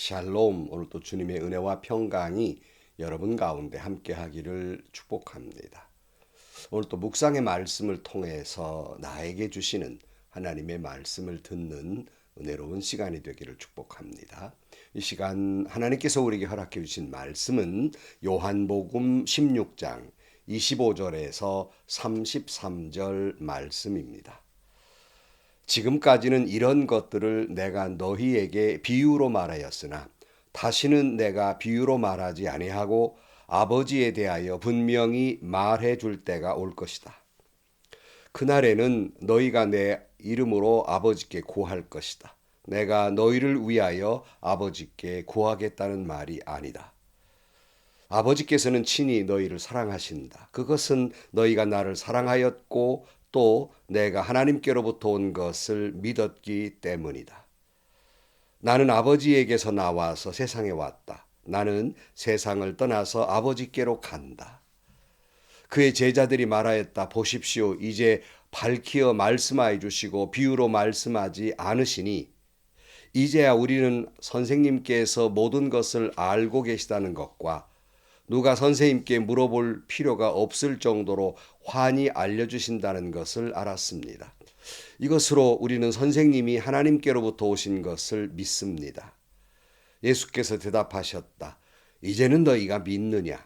샬롬. 오늘 또 주님의 은혜와 평강이 여러분 가운데 함께 하기를 축복합니다. 오늘 또 묵상의 말씀을 통해서 나에게 주시는 하나님의 말씀을 듣는 은혜로운 시간이 되기를 축복합니다. 이 시간 하나님께서 우리에게 허락해 주신 말씀은 요한복음 16장 25절에서 33절 말씀입니다. 지금까지는 이런 것들을 내가 너희에게 비유로 말하였으나 다시는 내가 비유로 말하지 아니하고 아버지에 대하여 분명히 말해 줄 때가 올 것이다. 그날에는 너희가 내 이름으로 아버지께 구할 것이다. 내가 너희를 위하여 아버지께 구하겠다는 말이 아니다. 아버지께서는 친히 너희를 사랑하신다. 그것은 너희가 나를 사랑하였고 또 내가 하나님께로부터 온 것을 믿었기 때문이다. 나는 아버지에게서 나와서 세상에 왔다. 나는 세상을 떠나서 아버지께로 간다. 그의 제자들이 말하였다. 보십시오. 이제 밝히어 말씀하여 주시고 비유로 말씀하지 않으시니 이제야 우리는 선생님께서 모든 것을 알고 계시다는 것과 누가 선생님께 물어볼 필요가 없을 정도로 환히 알려주신다는 것을 알았습니다. 이것으로 우리는 선생님이 하나님께로부터 오신 것을 믿습니다. 예수께서 대답하셨다. 이제는 너희가 믿느냐?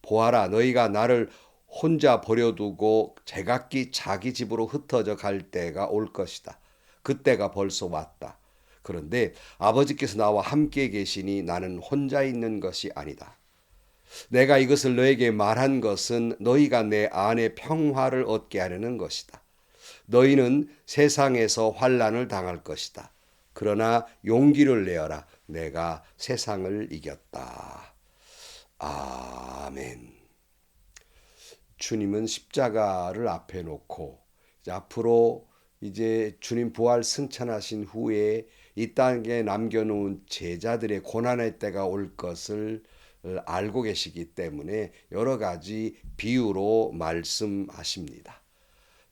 보아라, 너희가 나를 혼자 버려두고 제각기 자기 집으로 흩어져 갈 때가 올 것이다. 그때가 벌써 왔다. 그런데 아버지께서 나와 함께 계시니 나는 혼자 있는 것이 아니다. 내가 이것을 너에게 말한 것은 너희가 내 안에 평화를 얻게 하려는 것이다. 너희는 세상에서 환난을 당할 것이다. 그러나 용기를 내어라. 내가 세상을 이겼다. 아멘. 주님은 십자가를 앞에 놓고 앞으로 이제 주님 부활 승천하신 후에 이 땅에 남겨놓은 제자들의 고난의 때가 올 것을 알고 계시기 때문에 여러 가지 비유로 말씀하십니다.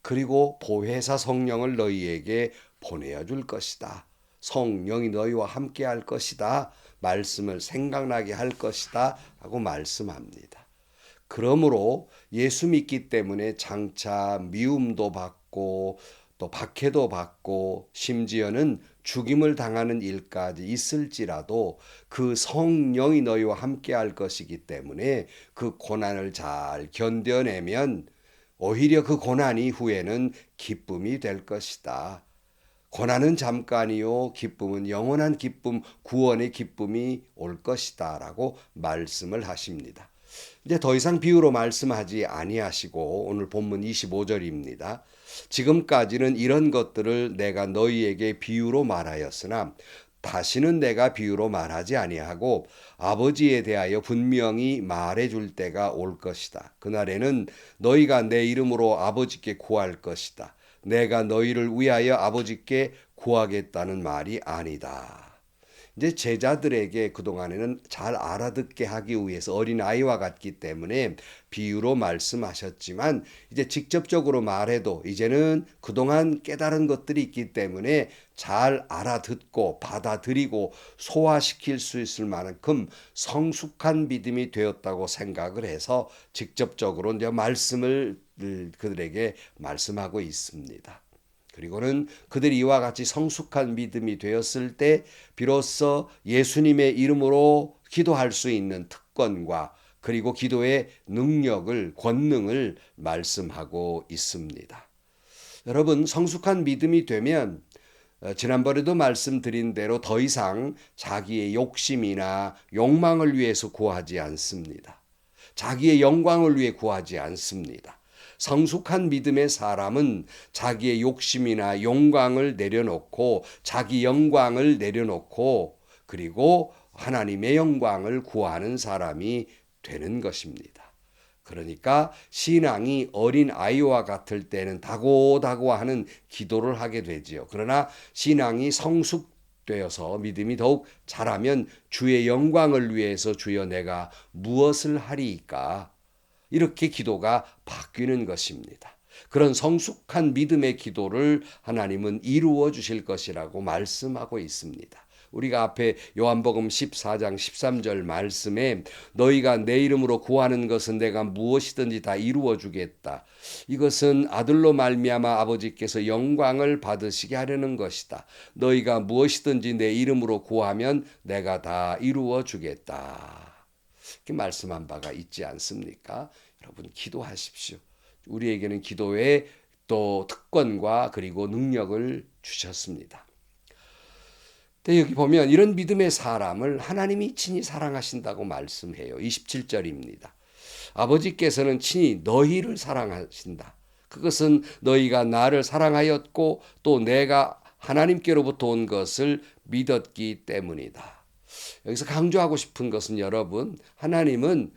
그리고 보혜사 성령을 너희에게 보내어 줄 것이다. 성령이 너희와 함께 할 것이다. 말씀을 생각나게 할 것이다. 하고 말씀합니다. 그러므로 예수 믿기 때문에 장차 미움도 받고 또 박해도 받고 심지어는 죽임을 당하는 일까지 있을지라도 그 성령이 너희와 함께 할 것이기 때문에 그 고난을 잘 견뎌내면 오히려 그 고난 이후에는 기쁨이 될 것이다. 고난은 잠깐이요 기쁨은 영원한 기쁨, 구원의 기쁨이 올 것이다 라고 말씀을 하십니다. 이제 더 이상 비유로 말씀하지 아니하시고 오늘 본문 25절입니다. 지금까지는 이런 것들을 내가 너희에게 비유로 말하였으나 다시는 내가 비유로 말하지 아니하고 아버지에 대하여 분명히 말해 줄 때가 올 것이다. 그날에는 너희가 내 이름으로 아버지께 구할 것이다. 내가 너희를 위하여 아버지께 구하겠다는 말이 아니다. 이제 제자들에게 그동안에는 잘 알아듣게 하기 위해서 어린아이와 같기 때문에 비유로 말씀하셨지만 이제 직접적으로 말해도 이제는 그동안 깨달은 것들이 있기 때문에 잘 알아듣고 받아들이고 소화시킬 수 있을 만큼 성숙한 믿음이 되었다고 생각을 해서 직접적으로 이제 말씀을 그들에게 말씀하고 있습니다. 그리고는 그들이 이와 같이 성숙한 믿음이 되었을 때 비로소 예수님의 이름으로 기도할 수 있는 특권과 그리고 기도의 능력을, 권능을 말씀하고 있습니다. 여러분, 성숙한 믿음이 되면 지난번에도 말씀드린 대로 더 이상 자기의 욕심이나 욕망을 위해서 구하지 않습니다. 자기의 영광을 위해 구하지 않습니다. 성숙한 믿음의 사람은 자기의 욕심이나 영광을 내려놓고 자기 영광을 내려놓고 그리고 하나님의 영광을 구하는 사람이 되는 것입니다. 그러니까 신앙이 어린 아이와 같을 때는 다고다고하는 기도를 하게 되지요. 그러나 신앙이 성숙되어서 믿음이 더욱 자라면 주의 영광을 위해서 주여 내가 무엇을 하리이까? 이렇게 기도가 바뀌는 것입니다. 그런 성숙한 믿음의 기도를 하나님은 이루어 주실 것이라고 말씀하고 있습니다. 우리가 앞에 요한복음 14장 13절 말씀에 너희가 내 이름으로 구하는 것은 내가 무엇이든지 다 이루어 주겠다. 이것은 아들로 말미암아 아버지께서 영광을 받으시게 하려는 것이다. 너희가 무엇이든지 내 이름으로 구하면 내가 다 이루어 주겠다. 이렇게 말씀한 바가 있지 않습니까? 여러분 기도하십시오. 우리에게는 기도의 또 특권과 그리고 능력을 주셨습니다. 근데 여기 보면 이런 믿음의 사람을 하나님이 친히 사랑하신다고 말씀해요. 27절입니다. 아버지께서는 친히 너희를 사랑하신다. 그것은 너희가 나를 사랑하였고 또 내가 하나님께로부터 온 것을 믿었기 때문이다. 여기서 강조하고 싶은 것은 여러분, 하나님은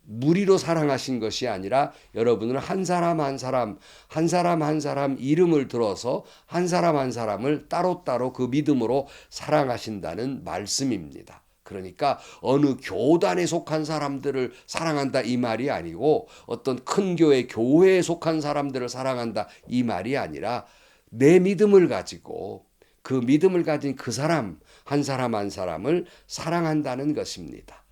무리로 사랑하신 것이 아니라 여러분을 한 사람 한 사람, 한 사람 한 사람 이름을 들어서 한 사람 한 사람을 따로따로 그 믿음으로 사랑하신다는 말씀입니다. 그러니까 어느 교단에 속한 사람들을 사랑한다 이 말이 아니고 어떤 큰 교회에 속한 사람들을 사랑한다 이 말이 아니라 내 믿음을 가지고 그 믿음을 가진 그 사람 한 사람 한 사람을 사랑한다는 것입니다.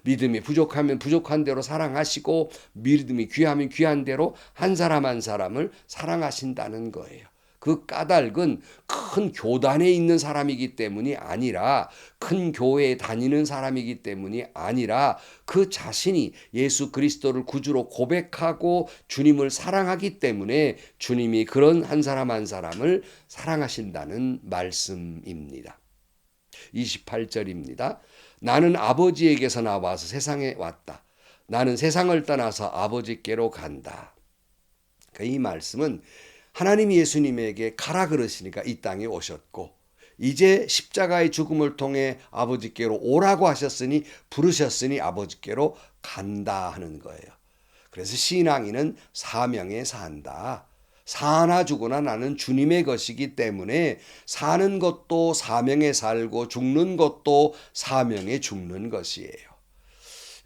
믿음이 부족하면 부족한 대로 사랑하시고 믿음이 귀하면 귀한 대로 한 사람 한 사람을 사랑하신다는 거예요. 그 까닭은 큰 교단에 있는 사람이기 때문이 아니라 큰 교회에 다니는 사람이기 때문이 아니라 그 자신이 예수 그리스도를 구주로 고백하고 주님을 사랑하기 때문에 주님이 그런 한 사람 한 사람을 사랑하신다는 말씀입니다. 28절입니다. 나는 아버지에게서 나와서 세상에 왔다. 나는 세상을 떠나서 아버지께로 간다. 이 말씀은 하나님이 예수님에게 가라 그러시니까 이 땅에 오셨고 이제 십자가의 죽음을 통해 아버지께로 오라고 하셨으니 부르셨으니 아버지께로 간다 하는 거예요. 그래서 신앙인은 사명에 산다. 사나 죽으나 나는 주님의 것이기 때문에 사는 것도 사명에 살고 죽는 것도 사명에 죽는 것이에요.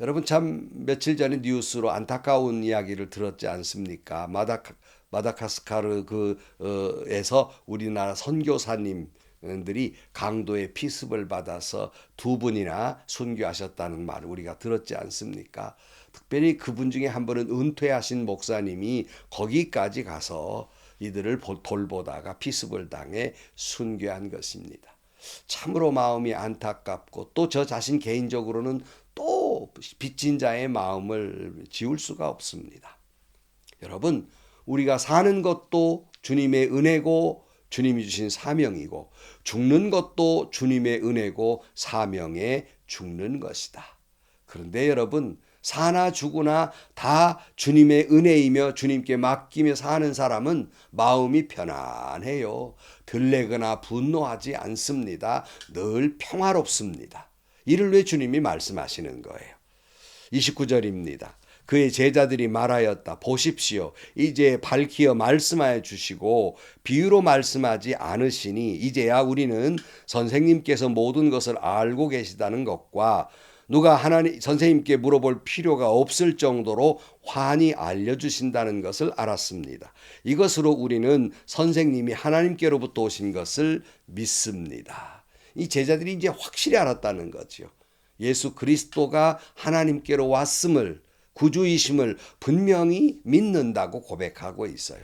여러분 참 며칠 전에 뉴스로 안타까운 이야기를 들었지 않습니까? 마다가스카르 에서 우리나라 선교사님들이 강도의 피습을 받아서 2분이나 순교하셨다는 말을 우리가 들었지 않습니까? 특별히 그분 중에 한 분은 은퇴하신 목사님이 거기까지 가서 이들을 돌보다가 피습을 당해 순교한 것입니다. 참으로 마음이 안타깝고 또 저 자신 개인적으로는 또 빚진 자의 마음을 지울 수가 없습니다. 여러분, 우리가 사는 것도 주님의 은혜고 주님이 주신 사명이고 죽는 것도 주님의 은혜고 사명에 죽는 것이다. 그런데 여러분, 사나 죽으나 다 주님의 은혜이며 주님께 맡기며 사는 사람은 마음이 편안해요. 들레거나 분노하지 않습니다. 늘 평화롭습니다. 이를 왜 주님이 말씀하시는 거예요. 29절입니다. 그의 제자들이 말하였다. 보십시오. 이제 밝히어 말씀하여 주시고 비유로 말씀하지 않으시니 이제야 우리는 선생님께서 모든 것을 알고 계시다는 것과 누가 선생님께 물어볼 필요가 없을 정도로 환히 알려주신다는 것을 알았습니다. 이것으로 우리는 선생님이 하나님께로부터 오신 것을 믿습니다. 이 제자들이 이제 확실히 알았다는 거죠. 예수 그리스도가 하나님께로 왔음을 구주이심을 분명히 믿는다고 고백하고 있어요.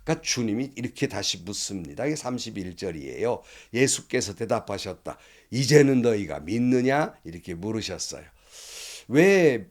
그러니까 주님이 이렇게 다시 묻습니다. 이게 31절이에요. 예수께서 대답하셨다. 이제는 너희가 믿느냐? 이렇게 물으셨어요. 왜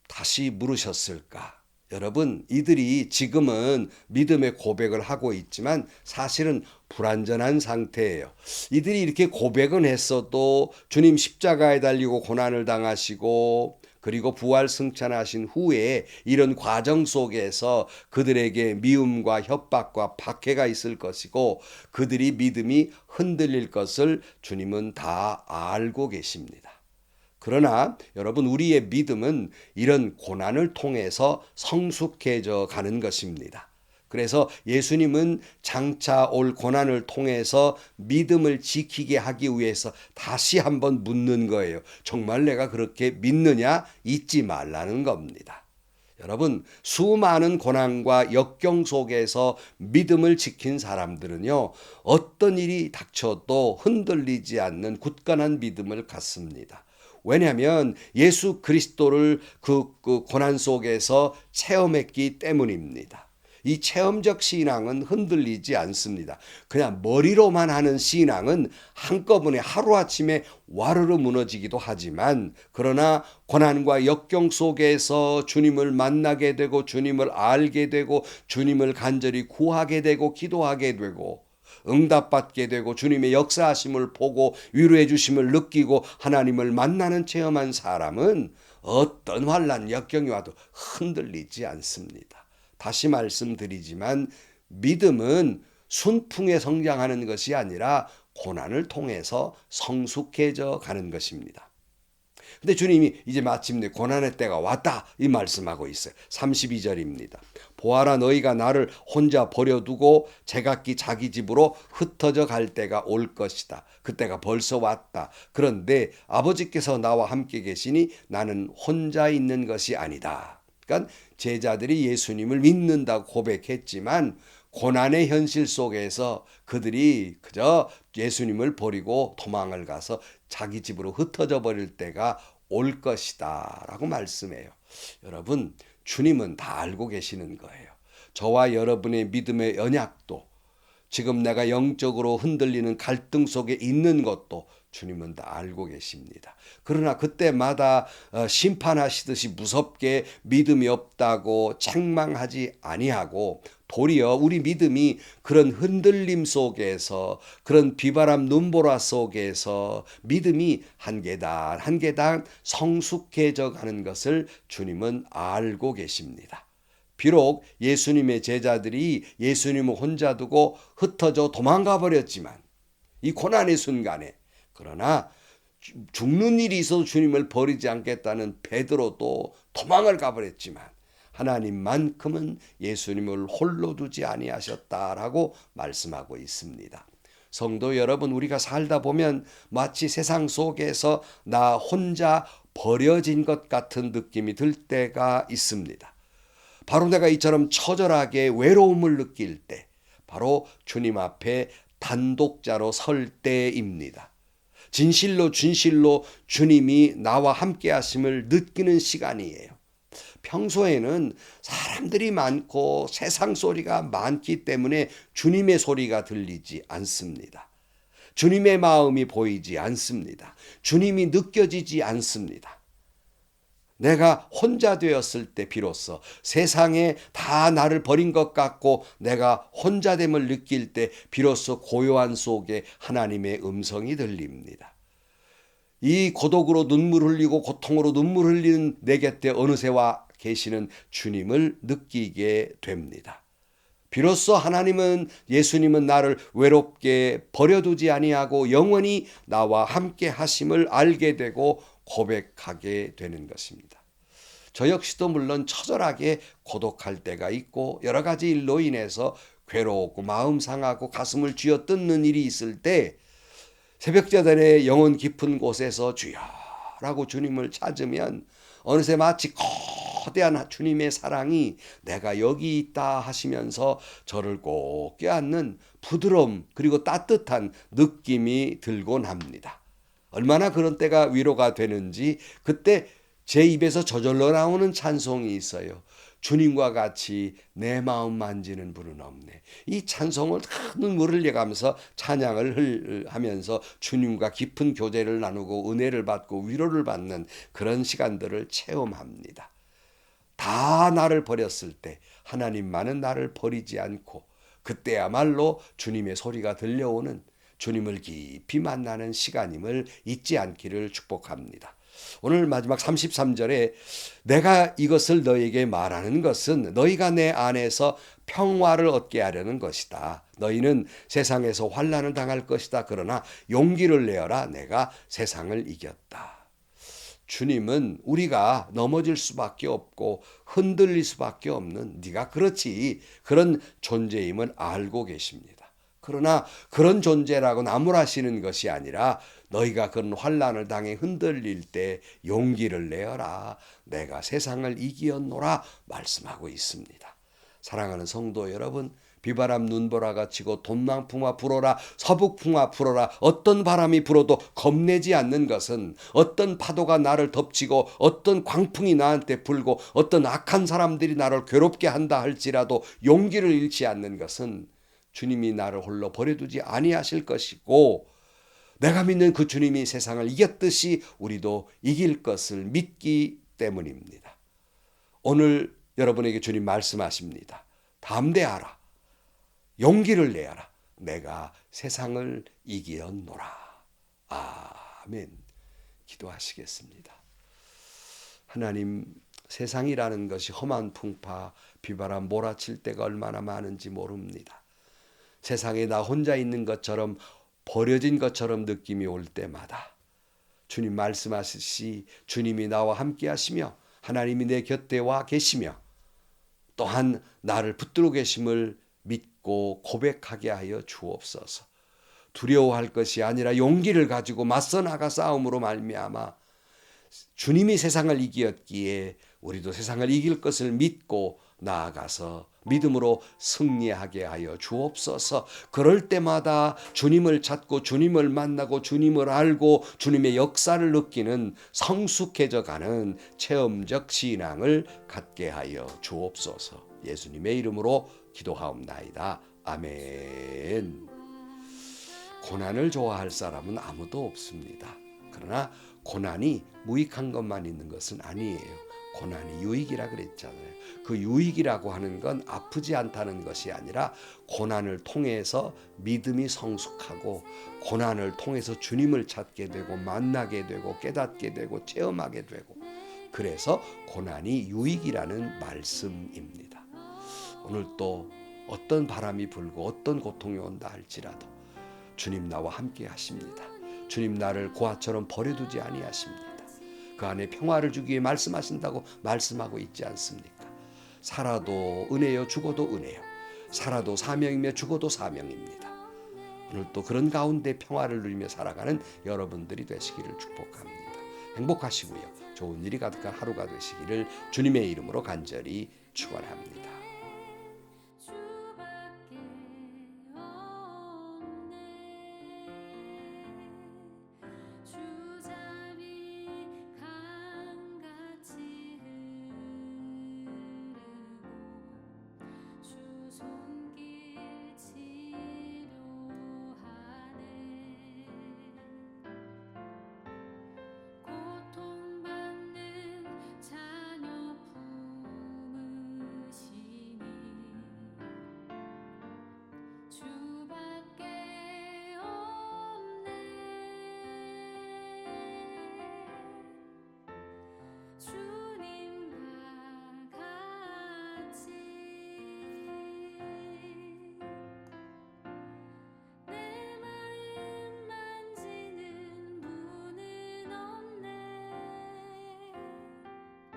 다시 물으셨을까? 여러분, 이들이 지금은 믿음의 고백을 하고 있지만 사실은 불완전한 상태예요. 이들이 이렇게 고백은 했어도 주님 십자가에 달리고 고난을 당하시고 그리고 부활 승천하신 후에 이런 과정 속에서 그들에게 미움과 협박과 박해가 있을 것이고 그들이 믿음이 흔들릴 것을 주님은 다 알고 계십니다. 그러나 여러분, 우리의 믿음은 이런 고난을 통해서 성숙해져 가는 것입니다. 그래서 예수님은 장차 올 고난을 통해서 믿음을 지키게 하기 위해서 다시 한번 묻는 거예요. 정말 내가 그렇게 믿느냐? 잊지 말라는 겁니다. 여러분, 수많은 고난과 역경 속에서 믿음을 지킨 사람들은요, 어떤 일이 닥쳐도 흔들리지 않는 굳건한 믿음을 갖습니다. 왜냐하면 예수 그리스도를 그 고난 속에서 체험했기 때문입니다. 이 체험적 신앙은 흔들리지 않습니다. 그냥 머리로만 하는 신앙은 한꺼번에 하루아침에 와르르 무너지기도 하지만, 그러나 고난과 역경 속에서 주님을 만나게 되고 주님을 알게 되고 주님을 간절히 구하게 되고 기도하게 되고 응답받게 되고 주님의 역사하심을 보고 위로해 주심을 느끼고 하나님을 만나는 체험한 사람은 어떤 환난 역경이 와도 흔들리지 않습니다. 다시 말씀드리지만 믿음은 순풍에 성장하는 것이 아니라 고난을 통해서 성숙해져 가는 것입니다. 근데 주님이 이제 마침내 고난의 때가 왔다 이 말씀하고 있어요. 32절입니다. 보아라, 너희가 나를 혼자 버려두고 제각기 자기 집으로 흩어져 갈 때가 올 것이다. 그때가 벌써 왔다. 그런데 아버지께서 나와 함께 계시니 나는 혼자 있는 것이 아니다. 그러니까 제자들이 예수님을 믿는다고 고백했지만 고난의 현실 속에서 그들이 그저 예수님을 버리고 도망을 가서 자기 집으로 흩어져 버릴 때가 올 것이다 라고 말씀해요. 여러분, 주님은 다 알고 계시는 거예요. 저와 여러분의 믿음의 연약도, 지금 내가 영적으로 흔들리는 갈등 속에 있는 것도 주님은 다 알고 계십니다. 그러나 그때마다 심판하시듯이 무섭게 믿음이 없다고 책망하지 아니하고, 도리어 우리 믿음이 그런 흔들림 속에서, 그런 비바람 눈보라 속에서 믿음이 한 계단 한 계단 성숙해져 가는 것을 주님은 알고 계십니다. 비록 예수님의 제자들이 예수님을 혼자 두고 흩어져 도망가 버렸지만 이 고난의 순간에, 그러나 죽는 일이 있어도 주님을 버리지 않겠다는 베드로도 도망을 가버렸지만 하나님만큼은 예수님을 홀로 두지 아니하셨다라고 말씀하고 있습니다. 성도 여러분, 우리가 살다 보면 마치 세상 속에서 나 혼자 버려진 것 같은 느낌이 들 때가 있습니다. 바로 내가 이처럼 처절하게 외로움을 느낄 때, 바로 주님 앞에 단독자로 설 때입니다. 진실로 주님이 나와 함께 하심을 느끼는 시간이에요. 평소에는 사람들이 많고 세상 소리가 많기 때문에 주님의 소리가 들리지 않습니다. 주님의 마음이 보이지 않습니다. 주님이 느껴지지 않습니다. 내가 혼자 되었을 때 비로소 세상에 다 나를 버린 것 같고 내가 혼자됨을 느낄 때 비로소 고요한 속에 하나님의 음성이 들립니다. 이 고독으로 눈물 흘리고 고통으로 눈물 흘리는 내 곁에 어느새 와 계시는 주님을 느끼게 됩니다. 비로소 하나님은, 예수님은 나를 외롭게 버려두지 아니하고 영원히 나와 함께 하심을 알게 되고 고백하게 되는 것입니다. 저 역시도 물론 처절하게 고독할 때가 있고 여러 가지 일로 인해서 괴롭고 마음 상하고 가슴을 쥐어뜯는 일이 있을 때 새벽제단의 영혼 깊은 곳에서 주여라고 주님을 찾으면 어느새 마치 거대한 주님의 사랑이 내가 여기 있다 하시면서 저를 꼭 껴안는 부드러움 그리고 따뜻한 느낌이 들곤 합니다. 얼마나 그런 때가 위로가 되는지 그때 제 입에서 저절로 나오는 찬송이 있어요. 주님과 같이 내 마음 만지는 분은 없네. 이 찬송을 눈물을 흘려가면서 찬양을 하면서 주님과 깊은 교제를 나누고 은혜를 받고 위로를 받는 그런 시간들을 체험합니다. 다 나를 버렸을 때 하나님만은 나를 버리지 않고 그때야말로 주님의 소리가 들려오는, 주님을 깊이 만나는 시간임을 잊지 않기를 축복합니다. 오늘 마지막 33절에 내가 이것을 너희에게 말하는 것은 너희가 내 안에서 평화를 얻게 하려는 것이다. 너희는 세상에서 환난을 당할 것이다. 그러나 용기를 내어라. 내가 세상을 이겼다. 주님은 우리가 넘어질 수밖에 없고 흔들릴 수밖에 없는 네가 그렇지 그런 존재임을 알고 계십니다. 그러나 그런 존재라고 나무라시는 것이 아니라 너희가 그런 환난을 당해 흔들릴 때 용기를 내어라. 내가 세상을 이기었노라 말씀하고 있습니다. 사랑하는 성도 여러분, 비바람 눈보라가 치고 동남풍아 불어라, 서북풍아 불어라. 어떤 바람이 불어도 겁내지 않는 것은, 어떤 파도가 나를 덮치고 어떤 광풍이 나한테 불고 어떤 악한 사람들이 나를 괴롭게 한다 할지라도 용기를 잃지 않는 것은 주님이 나를 홀로 버려두지 아니하실 것이고, 내가 믿는 그 주님이 세상을 이겼듯이 우리도 이길 것을 믿기 때문입니다. 오늘 여러분에게 주님 말씀하십니다. 담대하라. 용기를 내어라. 내가 세상을 이기었노라. 아멘. 기도하시겠습니다. 하나님, 세상이라는 것이 험한 풍파, 비바람 몰아칠 때가 얼마나 많은지 모릅니다. 세상에 나 혼자 있는 것처럼, 버려진 것처럼 느낌이 올 때마다 주님 말씀하시듯이 주님이 나와 함께 하시며 하나님이 내 곁에 와 계시며 또한 나를 붙들고 계심을 믿고 고백하게 하여 주옵소서. 두려워할 것이 아니라 용기를 가지고 맞서 나가 싸움으로 말미암아 주님이 세상을 이기었기에 우리도 세상을 이길 것을 믿고 나아가서 믿음으로 승리하게 하여 주옵소서. 그럴 때마다 주님을 찾고 주님을 만나고 주님을 알고 주님의 역사를 느끼는 성숙해져가는 체험적 신앙을 갖게 하여 주옵소서. 예수님의 이름으로 기도하옵나이다. 아멘. 고난을 좋아할 사람은 아무도 없습니다. 그러나 고난이 무익한 것만 있는 것은 아니에요. 고난이 유익이라 그랬잖아요. 그 유익이라고 하는 건 아프지 않다는 것이 아니라 고난을 통해서 믿음이 성숙하고 고난을 통해서 주님을 찾게 되고 만나게 되고 깨닫게 되고 체험하게 되고, 그래서 고난이 유익이라는 말씀입니다. 오늘 또 어떤 바람이 불고 어떤 고통이 온다 할지라도 주님 나와 함께 하십니다. 주님 나를 고아처럼 버려두지 아니하십니다. 그 안에 평화를 주기 위해 말씀하신다고 말씀하고 있지 않습니까? 살아도 은혜요, 죽어도 은혜요. 살아도 사명이며 죽어도 사명입니다. 오늘 또 그런 가운데 평화를 누리며 살아가는 여러분들이 되시기를 축복합니다. 행복하시고요. 좋은 일이 가득한 하루가 되시기를 주님의 이름으로 간절히 축원합니다.